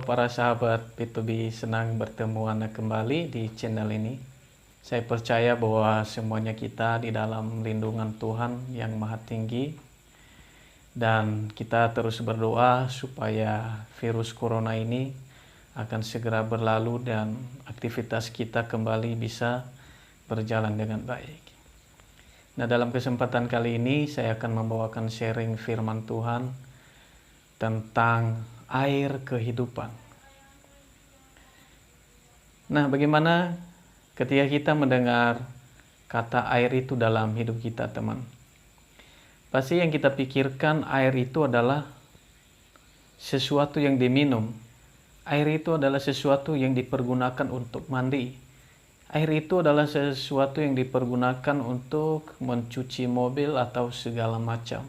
para sahabat P2B, senang bertemu Anda kembali di channel ini. Saya percaya bahwa semuanya kita di dalam lindungan Tuhan yang Maha Tinggi. Dan kita terus berdoa supaya virus corona ini akan segera berlalu dan aktivitas kita kembali bisa berjalan dengan baik. Nah, dalam kesempatan kali ini saya akan membawakan sharing firman Tuhan tentang air kehidupan. Nah, bagaimana ketika kita mendengar kata air itu dalam hidup kita, teman? Pasti yang kita pikirkan air itu adalah sesuatu yang diminum. Air itu adalah sesuatu yang dipergunakan untuk mandi. Air itu adalah sesuatu yang dipergunakan untuk mencuci mobil atau segala macam.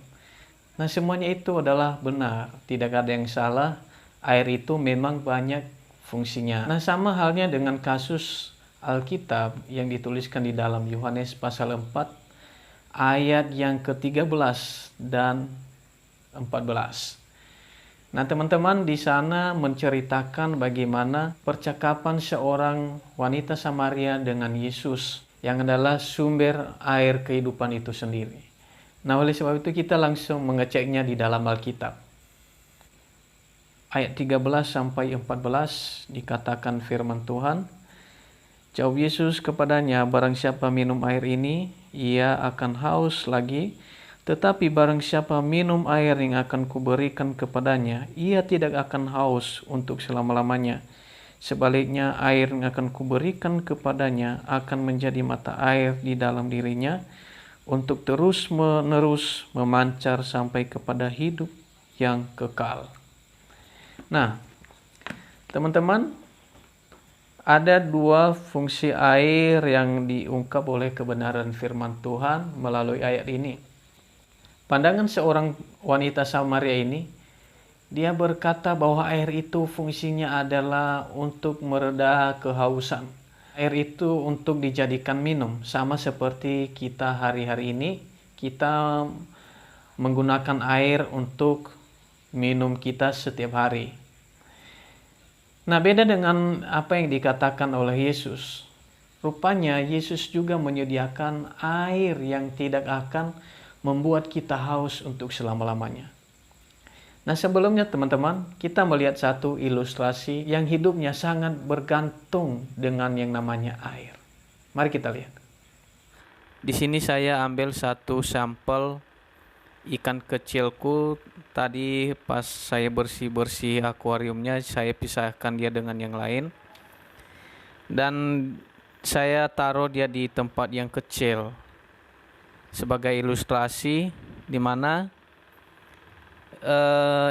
Nah, semuanya itu adalah benar, tidak ada yang salah. Air itu memang banyak fungsinya. Nah, sama halnya dengan kasus Alkitab yang dituliskan di dalam Yohanes pasal 4 ayat yang ke-13 dan 14. Nah, teman-teman, di sana menceritakan bagaimana percakapan seorang wanita Samaria dengan Yesus yang adalah sumber air kehidupan itu sendiri. Nah, oleh sebab itu kita langsung mengeceknya di dalam Alkitab. Ayat 13 sampai 14 dikatakan firman Tuhan. Jawab Yesus kepadanya, barang siapa minum air ini, ia akan haus lagi. Tetapi barang siapa minum air yang akan kuberikan kepadanya, ia tidak akan haus untuk selama-lamanya. Sebaliknya, air yang akan kuberikan kepadanya akan menjadi mata air di dalam dirinya, untuk terus-menerus memancar sampai kepada hidup yang kekal. Nah, teman-teman, ada dua fungsi air yang diungkap oleh kebenaran firman Tuhan melalui ayat ini. Pandangan seorang wanita Samaria ini, dia berkata bahwa air itu fungsinya adalah untuk mereda kehausan. Air itu untuk dijadikan minum, sama seperti kita hari-hari ini, kita menggunakan air untuk minum kita setiap hari. Nah, beda dengan apa yang dikatakan oleh Yesus. Rupanya Yesus juga menyediakan air yang tidak akan membuat kita haus untuk selama-lamanya. Nah, sebelumnya teman-teman, kita melihat satu ilustrasi yang hidupnya sangat bergantung dengan yang namanya air. Mari kita lihat. Di sini saya ambil satu sampel ikan kecilku. Tadi pas saya bersih-bersih akuariumnya, saya pisahkan dia dengan yang lain. Dan saya taruh dia di tempat yang kecil sebagai ilustrasi di mana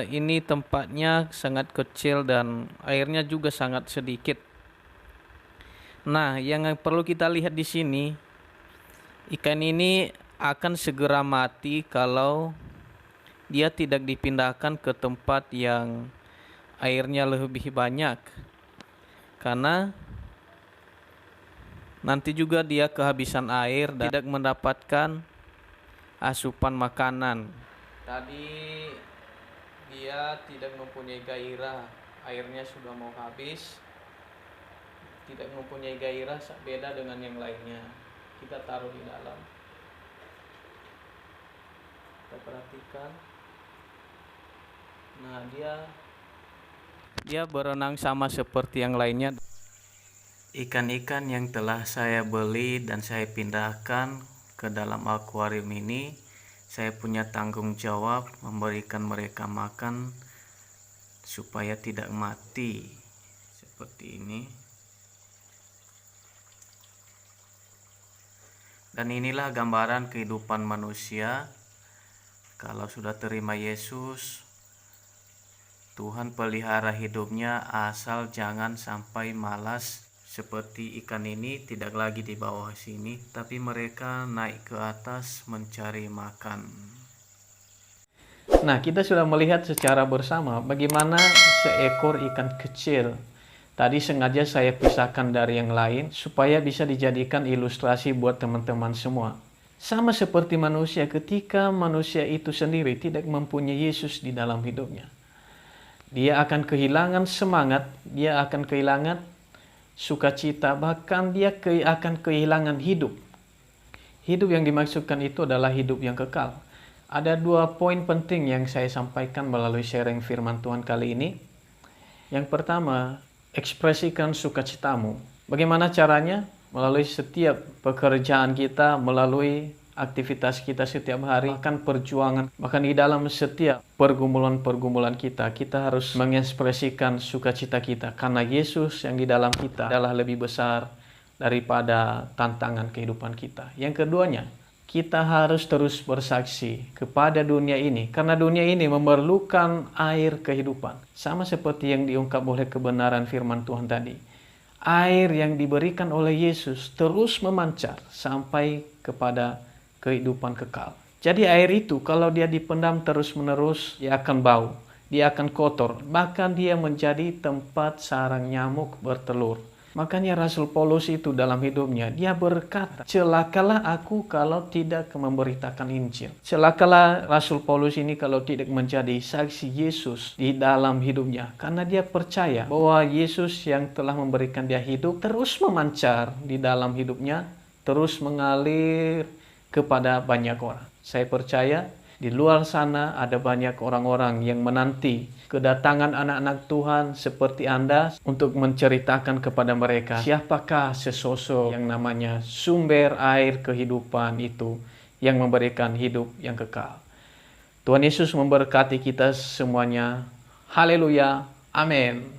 ini tempatnya sangat kecil dan airnya juga sangat sedikit. Nah, yang perlu kita lihat di sini, ikan ini akan segera mati kalau dia tidak dipindahkan ke tempat yang airnya lebih banyak. Karena nanti juga dia kehabisan air dan tidak mendapatkan asupan makanan. Tadi dia tidak mempunyai gairah, airnya sudah mau habis, tidak mempunyai gairah, beda dengan yang lainnya. Kita taruh di dalam, kita perhatikan. Nah, dia berenang sama seperti yang lainnya. Ikan-ikan yang telah saya beli dan saya pindahkan ke dalam akuarium ini, saya punya tanggung jawab memberikan mereka makan supaya tidak mati seperti ini. Dan inilah gambaran kehidupan manusia. Kalau sudah terima Yesus, Tuhan pelihara hidupnya asal jangan sampai malas. Seperti ikan ini tidak lagi di bawah sini, tapi mereka naik ke atas mencari makan. Nah, kita sudah melihat secara bersama bagaimana seekor ikan kecil. Tadi sengaja saya pisahkan dari yang lain supaya bisa dijadikan ilustrasi buat teman-teman semua. Sama seperti manusia, ketika manusia itu sendiri tidak mempunyai Yesus di dalam hidupnya. Dia akan kehilangan semangat, dia akan kehilangan sukacita, bahkan dia akan kehilangan hidup. Hidup yang dimaksudkan itu adalah hidup yang kekal. Ada 2 poin penting yang saya sampaikan melalui sharing firman Tuhan kali ini. Yang pertama, ekspresikan sukacitamu. Bagaimana caranya? Melalui setiap pekerjaan kita, melalui aktivitas kita setiap hari, bahkan perjuangan, bahkan di dalam setiap pergumulan-pergumulan kita harus mengekspresikan sukacita kita. Karena Yesus yang di dalam kita adalah lebih besar daripada tantangan kehidupan kita. Yang keduanya, kita harus terus bersaksi kepada dunia ini, karena dunia ini memerlukan air kehidupan. Sama seperti yang diungkap oleh kebenaran firman Tuhan tadi. Air yang diberikan oleh Yesus terus memancar sampai kepada kehidupan kekal. Jadi air itu kalau dia dipendam terus-menerus, dia akan bau, dia akan kotor, bahkan dia menjadi tempat sarang nyamuk bertelur. Makanya Rasul Paulus itu dalam hidupnya, dia berkata, celakalah aku kalau tidak memberitakan Injil. Celakalah Rasul Paulus ini kalau tidak menjadi saksi Yesus di dalam hidupnya. Karena dia percaya bahwa Yesus yang telah memberikan dia hidup terus memancar di dalam hidupnya, terus mengalir kepada banyak orang. Saya percaya di luar sana ada banyak orang-orang yang menanti kedatangan anak-anak Tuhan seperti Anda untuk menceritakan kepada mereka siapakah sesosok yang namanya sumber air kehidupan itu yang memberikan hidup yang kekal. Tuhan Yesus memberkati kita semuanya. Haleluya. Amin.